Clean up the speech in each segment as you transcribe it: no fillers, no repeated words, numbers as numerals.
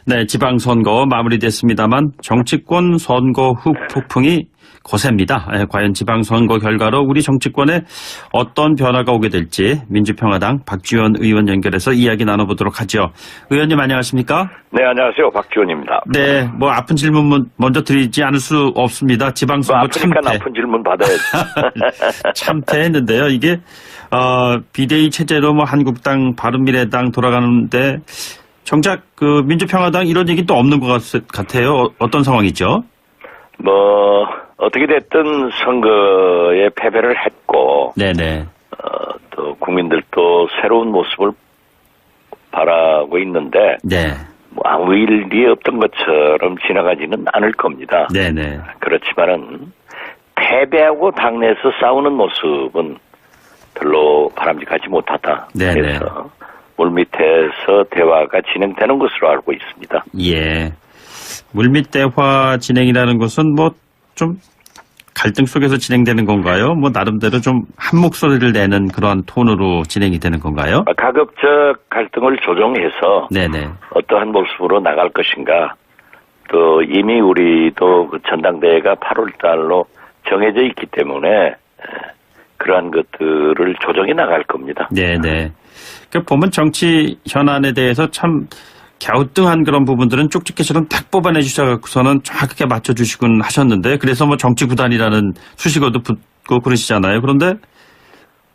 네, 지방선거 마무리됐습니다만 정치권 선거 후 폭풍이 거셉니다. 과연 지방선거 결과로 우리 정치권에 어떤 변화가 오게 될지 민주평화당 박지원 의원 연결해서 이야기 나눠보도록 하죠. 의원님 안녕하십니까? 네, 안녕하세요. 박지원입니다. 네, 뭐 아픈 질문 먼저 드리지 않을 수 없습니다. 지방선거 아프니까 참패. 나쁜 질문 받아야지. 참패했는데요. 이게 비대위 체제로 뭐 한국당, 바른미래당 돌아가는데 정작 그 민주평화당 이런 얘기 또 없는 것 같아요. 어떤 상황이죠? 어떻게 됐든 선거에 패배를 했고, 네네. 또 국민들도 새로운 모습을 바라고 있는데, 네. 뭐 아무 일이 없던 것처럼 지나가지는 않을 겁니다. 네네. 그렇지만은 패배하고 당내에서 싸우는 모습은 별로 바람직하지 못하다. 네네. 그래서 물밑에서 대화가 진행되는 것으로 알고 있습니다. 예. 물밑 대화 진행이라는 것은 뭐 좀 갈등 속에서 진행되는 건가요? 뭐 나름대로 좀 한 목소리를 내는 그런 톤으로 진행이 되는 건가요? 가급적 갈등을 조정해서 네네. 어떠한 모습으로 나갈 것인가. 또 이미 우리도 그 전당대회가 8월 달로 정해져 있기 때문에 그러한 것들을 조정해 나갈 겁니다. 네네. 그 보면 정치 현안에 대해서 참 갸우뚱한 그런 부분들은 쪽집게처럼 딱 뽑아내 주셔서는 정확하게 맞춰주시곤 하셨는데 그래서 뭐 정치구단이라는 수식어도 붙고 그러시잖아요. 그런데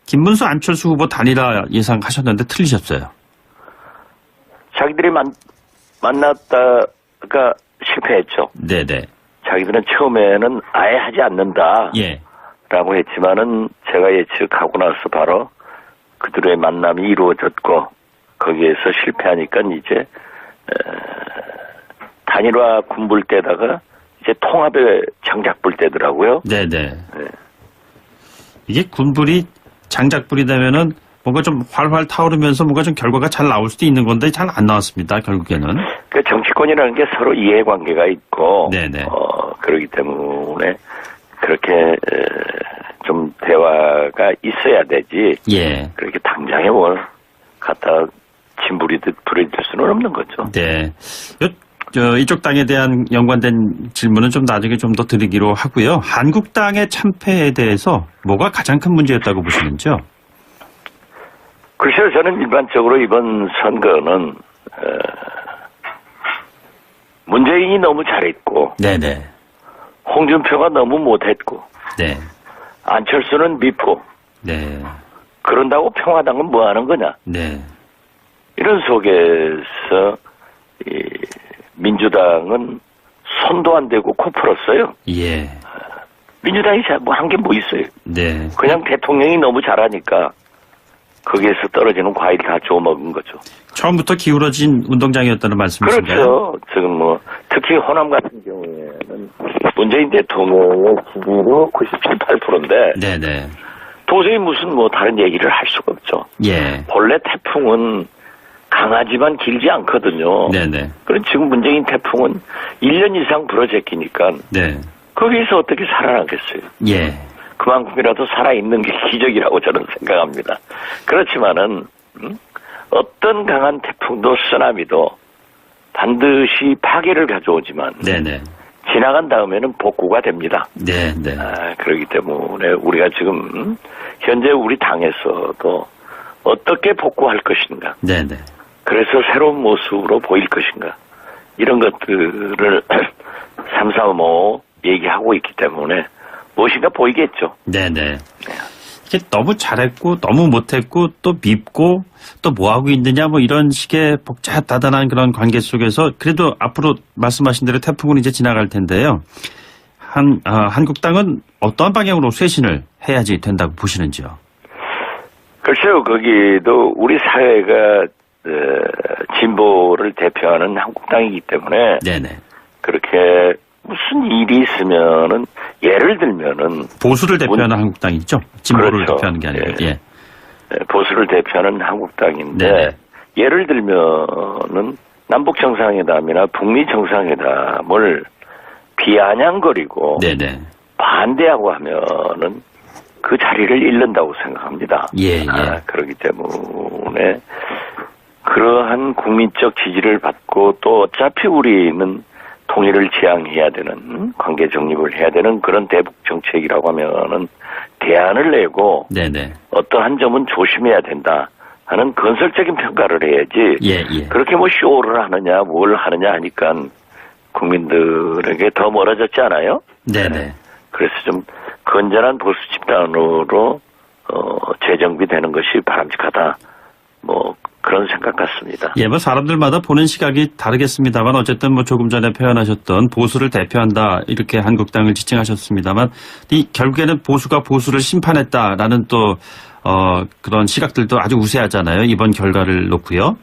김문수 안철수 후보 단일화 예상하셨는데 틀리셨어요. 자기들이 만났다가 실패했죠. 네네. 자기들은 처음에는 아예 하지 않는다. 예. 라고 했지만은 제가 예측하고 나서 바로 그들의 만남이 이루어졌고 거기에서 실패하니까 이제 단일화 군불 때다가 이제 통합의 장작불 때더라고요. 네네. 네. 이게 군불이 장작불이 되면은 뭔가 좀 활활 타오르면서 뭔가 좀 결과가 잘 나올 수도 있는 건데 잘 안 나왔습니다. 결국에는. 그 정치권이라는 게 서로 이해관계가 있고, 네네. 그렇기 때문에 그렇게 좀 대화가 있어야 되지. 예. 그렇게 당장에 뭘 갖다 진부리듯 부려질 수는 없는 거죠. 네. 이쪽 당에 대한 연관된 질문은 좀 나중에 좀 더 드리기로 하고요. 한국당의 참패에 대해서 뭐가 가장 큰 문제였다고 보시는지요? 글쎄요, 저는 일반적으로 이번 선거는 문재인이 너무 잘했고, 네네. 홍준표가 너무 못했고, 네. 안철수는 미포. 네. 그런다고 평화당은 뭐 하는 거냐? 네. 이런 속에서 민주당은 손도 안 대고 코 풀었어요. 예. 민주당이 한 게 뭐 있어요? 네. 그냥 대통령이 너무 잘하니까 거기에서 떨어지는 과일 다 주워 먹은 거죠. 처음부터 기울어진 운동장이었다는 말씀이신가요? 그렇죠. 지금 특히 호남 같은 경우에는 문재인 대통령의 지지율이 97, 8%인데 네네. 도저히 무슨 다른 얘기를 할 수가 없죠. 예. 본래 태풍은 강하지만 길지 않거든요. 네네. 그럼 지금 문재인 태풍은 1년 이상 불어제끼니까 네. 거기서 어떻게 살아나겠어요. 예. 그만큼이라도 살아있는 게 기적이라고 저는 생각합니다. 그렇지만은 어떤 강한 태풍도 쓰나미도 반드시 파괴를 가져오지만 네네. 지나간 다음에는 복구가 됩니다. 네네. 그렇기 때문에 우리가 지금 현재 우리 당에서도 어떻게 복구할 것인가. 네네. 그래서 새로운 모습으로 보일 것인가. 이런 것들을 335 얘기하고 있기 때문에 무엇인가 보이겠죠. 네네. 이게 너무 잘했고 너무 못했고 또 밉고 또 뭐하고 있느냐 뭐 이런 식의 복잡다단한 그런 관계 속에서 그래도 앞으로 말씀하신 대로 태풍은 이제 지나갈 텐데요. 한국당은 어떤 방향으로 쇄신을 해야지 된다고 보시는지요? 글쎄요. 거기도 우리 사회가 진보를 대표하는 한국당이기 때문에 네네. 그렇게 무슨 일이 있으면은 예를 들면은 보수를 대표하는 한국당이죠. 진보를 그렇죠. 대표하는 게 아니고. 예. 보수를 대표하는 한국당인데 네네. 예를 들면은 남북 정상회담이나 북미 정상회담을 비아냥거리고 네네. 반대하고 하면은 그 자리를 잃는다고 생각합니다. 예. 그렇기 때문에 그러한 국민적 지지를 받고 또 어차피 우리는 통일을 지향해야 되는 관계 정립을 해야 되는 그런 대북 정책이라고 하면은 대안을 내고 네네. 어떠한 점은 조심해야 된다 하는 건설적인 평가를 해야지. 예. 그렇게 뭐 쇼를 하느냐 뭘 하느냐 하니까 국민들에게 더 멀어졌지 않아요? 네네. 그래서 좀 건전한 보수 집단으로 재정비되는 것이 바람직하다. 뭐 그런 생각 같습니다. 예, 뭐 사람들마다 보는 시각이 다르겠습니다만 어쨌든 뭐 조금 전에 표현하셨던 보수를 대표한다 이렇게 한국당을 지칭하셨습니다만 이 결국에는 보수가 보수를 심판했다라는 또 그런 시각들도 아주 우세하잖아요. 이번 결과를 놓고요.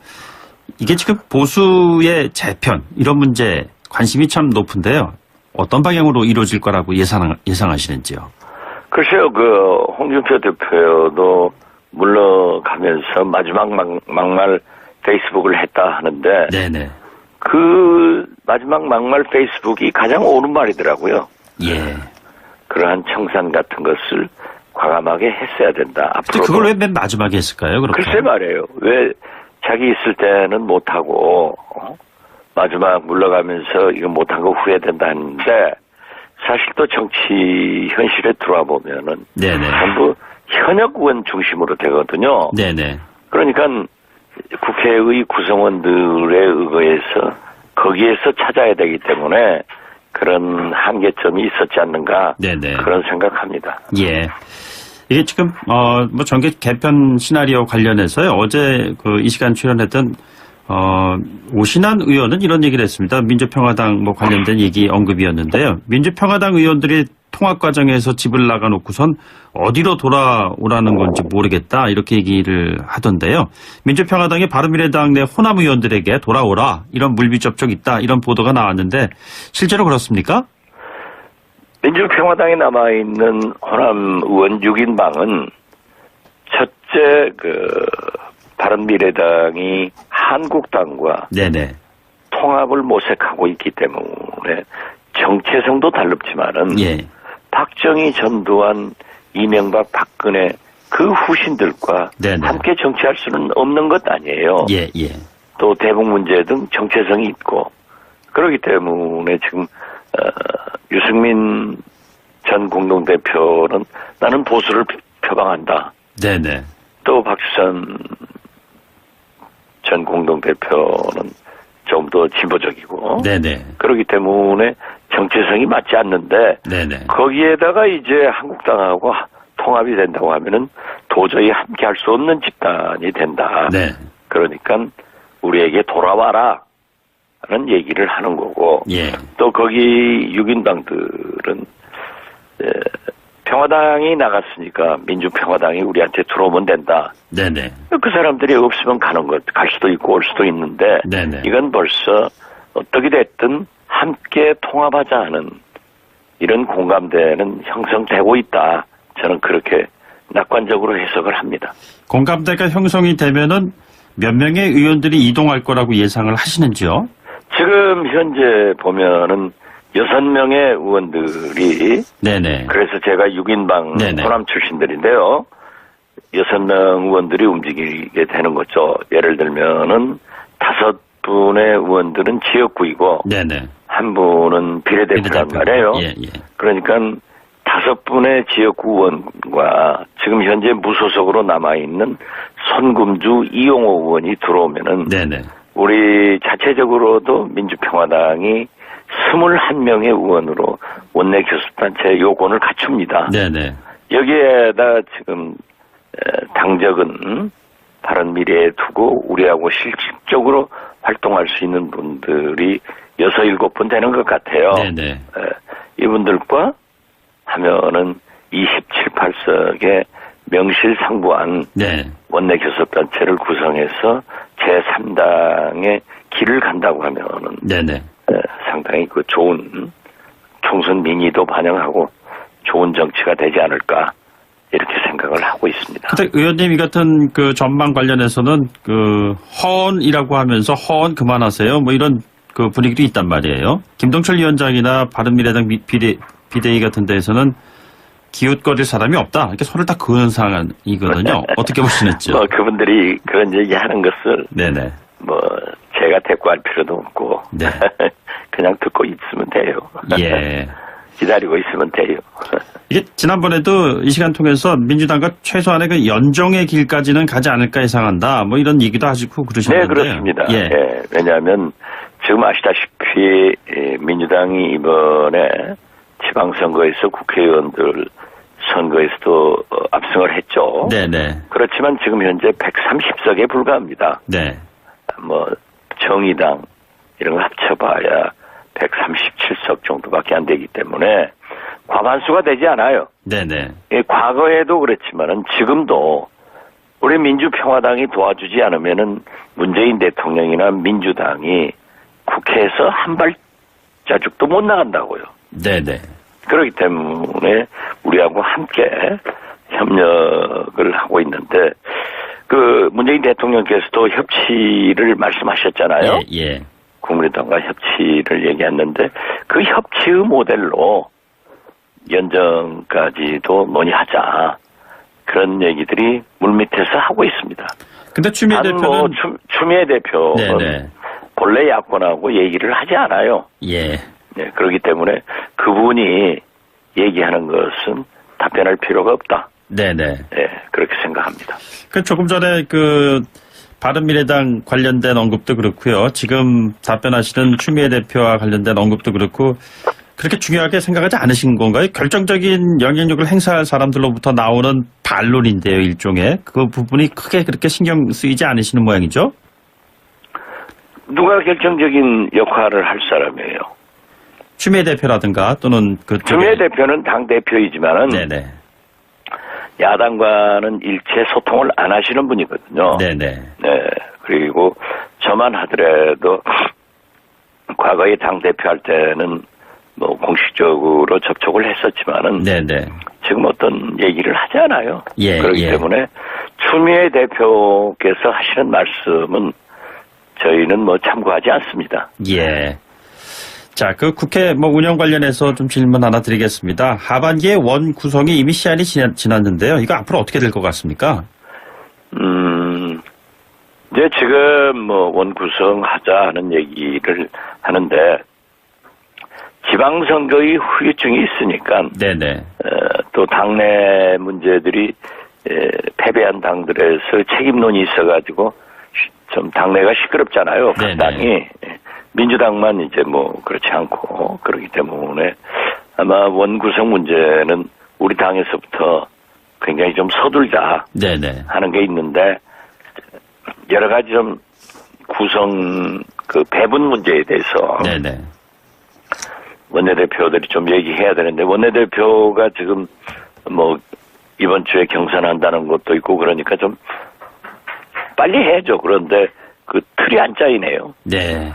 이게 지금 보수의 재편 이런 문제 관심이 참 높은데요. 어떤 방향으로 이루어질 거라고 예상하시는지요? 글쎄요, 홍준표 대표도 물러가면서 마지막 막말 페이스북을 했다 하는데, 네네. 그 마지막 막말 페이스북이 가장 옳은 말이더라고요. 예. 그러한 청산 같은 것을 과감하게 했어야 된다. 앞으로 그걸 왜 맨 마지막에 했을까요? 그렇게? 글쎄 말이에요. 왜 자기 있을 때는 못하고 마지막 물러가면서 이거 못한 거 후회된다 했는데 사실 또 정치 현실에 들어와 보면은 네네. 전부 현역 의원 중심으로 되거든요. 네네. 그러니까 국회의 구성원들에 의거해서 거기에서 찾아야 되기 때문에 그런 한계점이 있었지 않는가. 네네. 그런 생각합니다. 예. 이게 지금 뭐 정계 개편 시나리오 관련해서요. 어제 이 시간 출연했던 오신환 의원은 이런 얘기를 했습니다. 민주평화당 뭐 관련된 얘기 언급이었는데요. 민주평화당 의원들이 통합 과정에서 집을 나가놓고선 어디로 돌아오라는 건지 모르겠다 이렇게 얘기를 하던데요. 민주평화당이 바른미래당 내 호남 의원들에게 돌아오라 이런 물밑 접촉이 있다 이런 보도가 나왔는데 실제로 그렇습니까? 민주평화당에 남아있는 호남 의원 6인방은 첫째 바른미래당이 한국당과 네네. 통합을 모색하고 있기 때문에 정체성도 달릅지만은 예. 박정희, 전두환, 이명박, 박근혜 그 후신들과 네네. 함께 정치할 수는 없는 것 아니에요. 예. 또 대북 문제 등 정체성이 있고 그렇기 때문에 지금 유승민 전 공동대표는 나는 보수를 표방한다. 네네. 또 박수선 전 공동대표는 좀 더 진보적이고. 네네. 그렇기 때문에 정체성이 맞지 않는데. 네네. 거기에다가 이제 한국당하고 통합이 된다고 하면은 도저히 함께 할 수 없는 집단이 된다. 네. 그러니까 우리에게 돌아와라. 하는 얘기를 하는 거고. 예. 또 거기 6인당들은 평화당이 나갔으니까 민주평화당이 우리한테 들어오면 된다. 네네. 그 사람들이 없으면 갈 수도 있고 올 수도 있는데 네네. 이건 벌써 어떻게 됐든 함께 통합하자 하는 이런 공감대는 형성되고 있다. 저는 그렇게 낙관적으로 해석을 합니다. 공감대가 형성이 되면은 몇 명의 의원들이 이동할 거라고 예상을 하시는지요? 지금 현재 보면은 6명의 의원들이 네네. 그래서 제가 6인방 네네. 호남 출신들인데요. 6명 의원들이 움직이게 되는 거죠. 예를 들면은 5분의 의원들은 지역구이고 네네. 한 분은 비례대표란 말이에요. 예. 그러니까 5분의 지역구 의원과 지금 현재 무소속으로 남아있는 손금주 이용호 의원이 들어오면은 네네. 우리 자체적으로도 민주평화당이 21명의 의원으로 원내 교섭단체 요건을 갖춥니다. 네네. 여기에다 지금 당적은 바른미래에 두고 우리하고 실질적으로 활동할 수 있는 분들이 6, 7분 되는 것 같아요. 네네. 이분들과 하면은 27, 8석의 명실상부한 네. 원내 교섭단체를 구성해서 제3당의 길을 간다고 하면은 네네. 상당히 좋은 총선 민의도 반영하고 좋은 정치가 되지 않을까 이렇게 생각을 하고 있습니다. 근데 의원님 이 같은 전망 관련해서는 허언이라고 하면서 허언 그만하세요. 뭐 이런 분위기도 있단 말이에요. 김동철 위원장이나 바른미래당 비대위 같은 데에서는 기웃거릴 사람이 없다. 이렇게 손을 딱 그은 상황이거든요. 어떻게 보시는지요? 뭐 그분들이 그런 얘기하는 것을 네네. 뭐 제가 대꾸할 필요도 없고 네. 그냥 듣고 있으면 돼요. 예. 기다리고 있으면 돼요. 이게 지난번에도 이 시간 통해서 민주당과 최소한의 그 연정의 길까지는 가지 않을까 예상한다. 뭐 이런 얘기도 하시고 네, 그러셨는데. 그렇습니다. 예. 예, 왜냐하면 지금 아시다시피 민주당이 이번에 지방선거에서 국회의원들 선거에서도 압승을 했죠. 네네. 그렇지만 지금 현재 130석에 불과합니다. 네. 뭐 정의당 이런 거 합쳐봐야 137석 정도밖에 안 되기 때문에 과반수가 되지 않아요. 네네. 과거에도 그랬지만은 지금도 우리 민주평화당이 도와주지 않으면은 문재인 대통령이나 민주당이 국회에서 한 발자국도 못 나간다고요. 네네. 그렇기 때문에 우리하고 함께 협력을 하고 있는데 그 문재인 대통령께서도 협치를 말씀하셨잖아요. 예, 예. 국민의당과 협치를 얘기했는데 그 협치의 모델로 연정까지도 논의하자 그런 얘기들이 물밑에서 하고 있습니다. 근데 추미애 단 대표는 뭐 추미애 대표는 네네. 본래 야권하고 얘기를 하지 않아요. 예. 네, 그렇기 때문에 그분이 얘기하는 것은 답변할 필요가 없다. 네네. 네, 그렇게 생각합니다. 그 조금 전에 그 바른미래당 관련된 언급도 그렇고요. 지금 답변하시는 추미애 대표와 관련된 언급도 그렇고 그렇게 중요하게 생각하지 않으신 건가요? 결정적인 영향력을 행사할 사람들로부터 나오는 반론인데요, 일종의. 그 부분이 크게 그렇게 신경 쓰이지 않으시는 모양이죠? 누가 결정적인 역할을 할 사람이에요? 추미애 대표라든가 또는 그 추미애 대표는 당대표이지만은 네네. 야당과는 일체 소통을 안 하시는 분이거든요. 네네. 네. 그리고 저만 하더라도 과거에 당대표 할 때는 뭐 공식적으로 접촉을 했었지만은 네네. 지금 어떤 얘기를 하지 않아요. 예, 그렇기 예. 때문에 추미애 대표께서 하시는 말씀은 저희는 뭐 참고하지 않습니다. 예. 자, 그 국회 뭐 운영 관련해서 좀 질문 하나 드리겠습니다. 하반기에 원 구성이 이미 시한이 지났는데요. 이거 앞으로 어떻게 될 것 같습니까? 이제 지금 뭐 원 구성하자 하는 얘기를 하는데 지방선거의 후유증이 있으니까 네네. 또 당내 문제들이 패배한 당들에서 책임론이 있어가지고 좀 당내가 시끄럽잖아요. 각 네네. 당이. 민주당만 이제 뭐 그렇지 않고 그렇기 때문에 아마 원구성 문제는 우리 당에서부터 굉장히 좀 서둘자 네네. 하는 게 있는데 여러 가지 좀 구성 그 배분 문제에 대해서 네네. 원내대표들이 좀 얘기해야 되는데 원내대표가 지금 뭐 이번 주에 경선한다는 것도 있고 그러니까 좀 빨리 해야죠. 그런데 그 틀이 안 짜이네요. 네.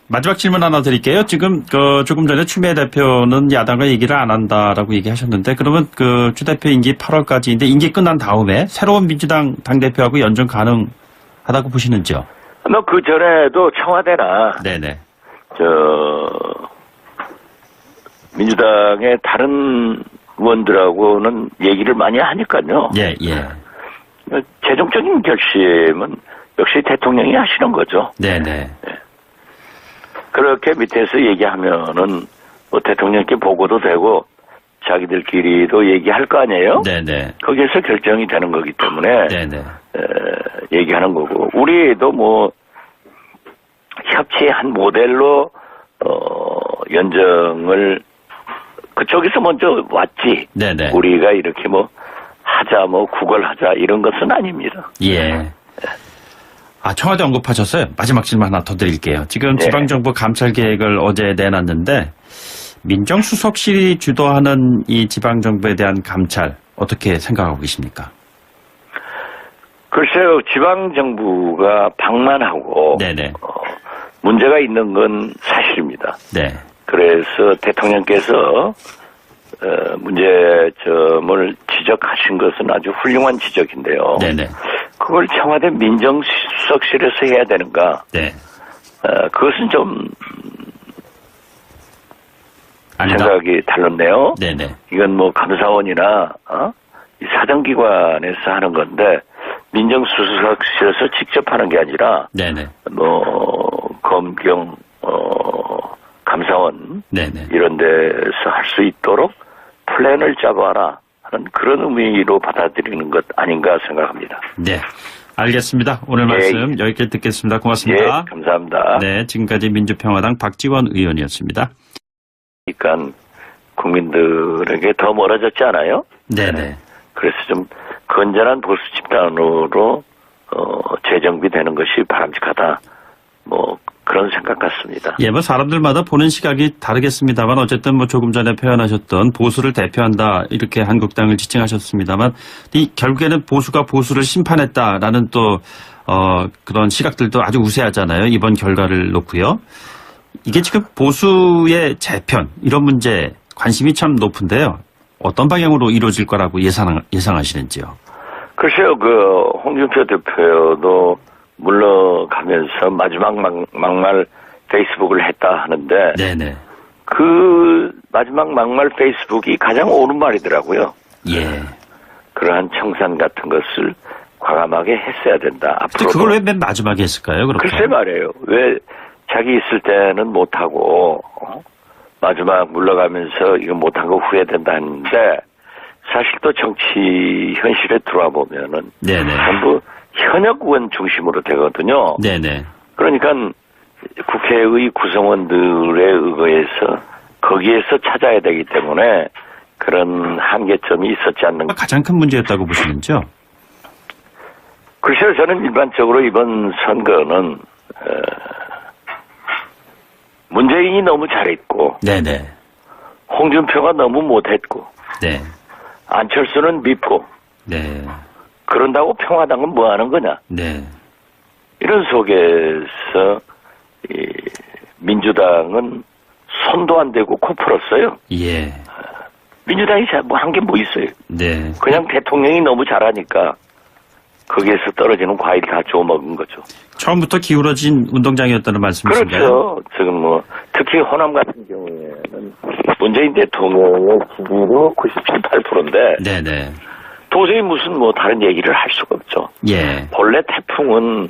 마지막 질문 하나 드릴게요. 지금 조금 전에 추미애 대표는 야당과 얘기를 안 한다라고 얘기하셨는데 그러면 그 추 대표 임기 8월까지인데 임기 끝난 다음에 새로운 민주당 당대표하고 연정 가능하다고 보시는지요? 뭐 그 전에도 청와대나 네네. 민주당의 다른 의원들하고는 얘기를 많이 하니까요. 예, 예. 최종적인 결심은 역시 대통령이 하시는 거죠. 네네. 그렇게 밑에서 얘기하면은 뭐 대통령께 보고도 되고 자기들끼리도 얘기할 거 아니에요? 네네. 거기에서 결정이 되는 거기 때문에 네네. 얘기하는 거고 우리도 뭐 협치의 한 모델로 연정을 그쪽에서 먼저 왔지. 네네. 우리가 이렇게 뭐 하자 뭐 구걸하자 이런 것은 아닙니다. 예. 청와대 언급하셨어요. 마지막 질문 하나 더 드릴게요. 지금 네. 지방정부 감찰 계획을 어제 내놨는데 민정수석실이 주도하는 이 지방정부에 대한 감찰 어떻게 생각하고 계십니까? 글쎄요. 지방정부가 방만하고 네네. 문제가 있는 건 사실입니다. 네. 그래서 대통령께서 문제점을 지적하신 것은 아주 훌륭한 지적인데요. 네네. 그걸 청와대 민정수석실에서 해야 되는가? 네. 그것은 좀 아니다. 생각이 달랐네요. 네네. 이건 뭐 감사원이나 이 사정기관에서 하는 건데 민정수석실에서 직접 하는 게 아니라 네네. 뭐 검경 감사원 네네. 이런 데서 할 수 있도록 플랜을 짜봐라 하는 그런 의미로 받아들이는 것 아닌가 생각합니다. 네. 알겠습니다. 오늘 말씀 여기까지 듣겠습니다. 고맙습니다. 예, 감사합니다. 네. 지금까지 민주평화당 박지원 의원이었습니다. 그러니까 국민들에게 더 멀어졌지 않아요? 네네. 그래서 좀 건전한 보수 집단으로 재정비되는 것이 바람직하다. 뭐 그런 생각 같습니다. 예, 뭐 사람들마다 보는 시각이 다르겠습니다만 어쨌든 뭐 조금 전에 표현하셨던 보수를 대표한다 이렇게 한국당을 지칭하셨습니다만 이 결국에는 보수가 보수를 심판했다라는 또 그런 시각들도 아주 우세하잖아요. 이번 결과를 놓고요. 이게 지금 보수의 재편 이런 문제 관심이 참 높은데요. 어떤 방향으로 이루어질 거라고 예상하시는지요? 글쎄요, 홍준표 대표도 물러가면서 마지막 막말 페이스북을 했다 하는데, 네네. 그 마지막 막말 페이스북이 가장 옳은 말이더라고요. 예. 그러한 청산 같은 것을 과감하게 했어야 된다. 앞으로 그걸 왜 맨 마지막에 했을까요? 그렇게? 글쎄 말이에요. 왜 자기 있을 때는 못하고 마지막 물러가면서 이거 못한 거 후회된다 했는데 사실 또 정치 현실에 들어와 보면은 네네. 전부 현역 의원 중심으로 되거든요. 네네. 그러니까 국회의 구성원들에 의거해서 거기에서 찾아야 되기 때문에 그런 한계점이 있었지 않는가. 가장 큰 문제였다고 보시는지요? 글쎄요, 저는 일반적으로 이번 선거는 문재인이 너무 잘했고, 네네. 홍준표가 너무 못했고, 네. 안철수는 밉고, 네. 그런다고 평화당은 뭐 하는 거냐. 네. 이런 속에서 민주당은 손도 안 대고 코 풀었어요. 예. 민주당이 한 게 뭐 있어요. 네. 그냥 대통령이 너무 잘하니까 거기에서 떨어지는 과일 다 주워 먹은 거죠. 처음부터 기울어진 운동장이었다는 말씀이신가요? 그렇죠. 지금 특히 호남 같은 경우에는 문재인 대통령의 지지율이 97, 8%인데 네네. 도저히 무슨 다른 얘기를 할 수가 없죠. 예. 본래 태풍은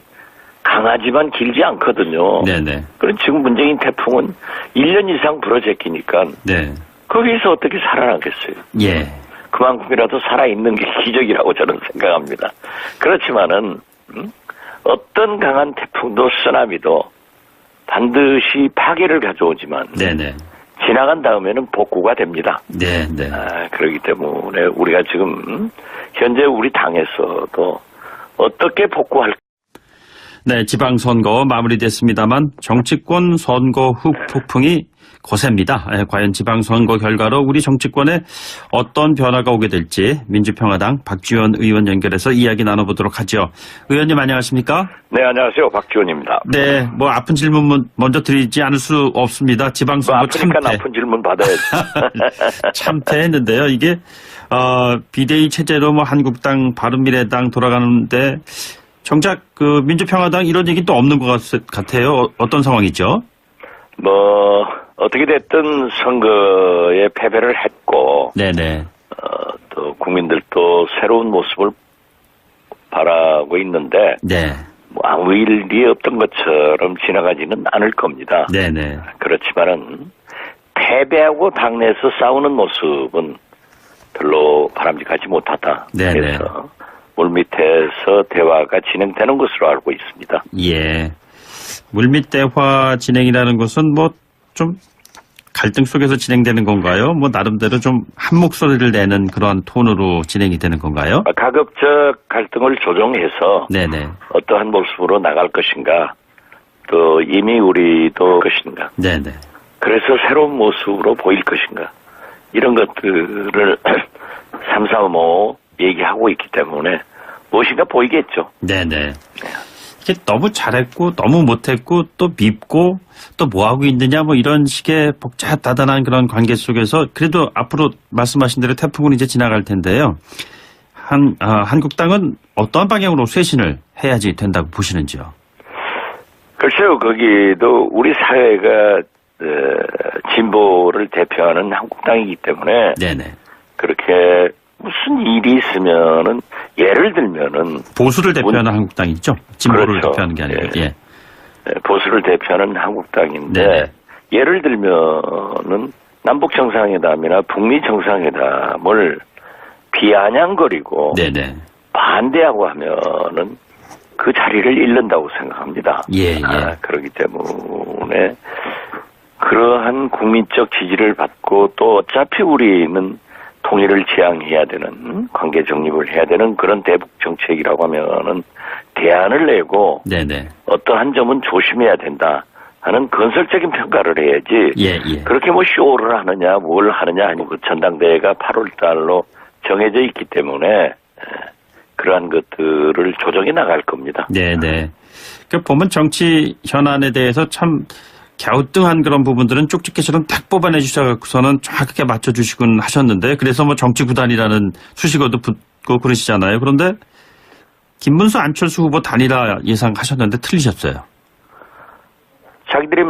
강하지만 길지 않거든요. 네네. 그럼 지금 문재인 태풍은 1년 이상 불어제끼니까 네. 거기서 어떻게 살아나겠어요. 예. 그만큼이라도 살아있는 게 기적이라고 저는 생각합니다. 그렇지만은 어떤 강한 태풍도 쓰나미도 반드시 파괴를 가져오지만 네네. 지나간 다음에는 복구가 됩니다. 네네. 그렇기 때문에 우리가 지금 현재 우리 당에서도 어떻게 복구할까? 네, 지방선거 마무리됐습니다만 정치권 선거 후 폭풍이 거셉니다. 과연 지방선거 결과로 우리 정치권에 어떤 변화가 오게 될지 민주평화당 박지원 의원 연결해서 이야기 나눠보도록 하죠. 의원님 안녕하십니까? 네, 안녕하세요. 박지원입니다. 네, 아픈 질문 먼저 드리지 않을 수 없습니다. 지방선거 참패. 아픈 질문 받아야지. 참패했는데요. 이게 비대위 체제로 한국당, 바른미래당 돌아가는데 정작 민주평화당 이런 얘기 또 없는 것 같아요. 어떤 상황이죠? 어떻게 됐든 선거에 패배를 했고, 네네. 또 국민들도 새로운 모습을 바라고 있는데, 네. 아무 일이 없던 것처럼 지나가지는 않을 겁니다. 네네. 그렇지만은 패배하고 당내에서 싸우는 모습은 별로 바람직하지 못하다. 네네. 그래서 물밑에서 대화가 진행되는 것으로 알고 있습니다. 예. 물밑 대화 진행이라는 것은 좀 갈등 속에서 진행되는 건가요? 나름대로 좀 한 목소리를 내는 그러한 톤으로 진행이 되는 건가요? 가급적 갈등을 조정해서 네네. 어떠한 모습으로 나갈 것인가, 또 이미 우리도 것인가. 네네. 그래서 새로운 모습으로 보일 것인가. 이런 것들을 삼삼오오 얘기하고 있기 때문에 무엇인가 보이겠죠. 네네. 이게 너무 잘했고 너무 못했고 또 밉고 또 뭐하고 있느냐 이런 식의 복잡다단한 그런 관계 속에서 그래도 앞으로 말씀하신 대로 태풍은 이제 지나갈 텐데요. 한국당은 어떠한 방향으로 쇄신을 해야지 된다고 보시는지요? 글쎄요. 거기도 우리 사회가 진보를 대표하는 한국당이기 때문에 네네. 그렇게 무슨 일이 있으면은 예를 들면은 보수를 대표하는 한국당이죠. 진보를 그렇죠. 대표하는 게 아니고. 예. 보수를 대표하는 한국당인데 네네. 예를 들면은 남북 정상회담이나 북미 정상회담을 비아냥거리고 네네. 반대하고 하면은 그 자리를 잃는다고 생각합니다. 예. 그렇기 때문에 그러한 국민적 지지를 받고 또 어차피 우리는 통일을 지향해야 되는 관계 정립을 해야 되는 그런 대북 정책이라고 하면은 대안을 내고 네네. 어떠한 점은 조심해야 된다 하는 건설적인 평가를 해야지. 예. 그렇게 뭐 쇼를 하느냐 뭘 하느냐 아니고 그 전당대회가 8월 달로 정해져 있기 때문에 그러한 것들을 조정해 나갈 겁니다. 네네. 그 보면 정치 현안에 대해서 참 갸우뚱한 그런 부분들은 쪽집게처럼 딱 뽑아내 주셔서는 정확하게 맞춰주시곤 하셨는데 그래서 뭐 정치 구단이라는 수식어도 붙고 그러시잖아요. 그런데 김문수 안철수 후보 단일화 예상하셨는데 틀리셨어요. 자기들이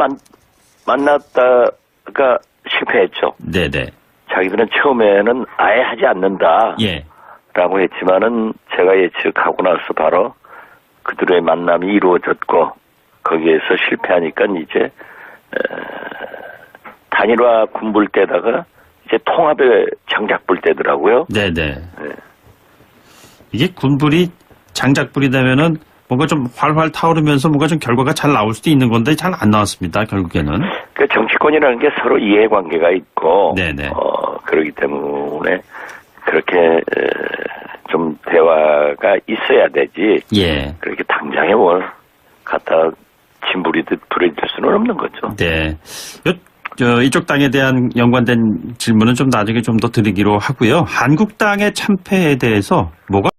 만났다가 실패했죠. 네네. 자기들은 처음에는 아예 하지 않는다. 예. 라고 했지만은 제가 예측하고 나서 바로 그들의 만남이 이루어졌고 거기에서 실패하니까 이제 단일화 군불 때다가 이제 통합의 장작불 때더라고요. 네네. 이게 군불이 장작불이 되면은 뭔가 좀 활활 타오르면서 뭔가 좀 결과가 잘 나올 수도 있는 건데 잘 안 나왔습니다. 결국에는. 그 정치권이라는 게 서로 이해관계가 있고, 네네. 그러기 때문에 그렇게 좀 대화가 있어야 되지. 예. 그렇게 당장에 뭘 갖다 짓부리듯 부려질 수는 없는 거죠. 네. 이쪽 당에 대한 연관된 질문은 좀 나중에 좀 더 드리기로 하고요. 한국당의 참패에 대해서 뭐가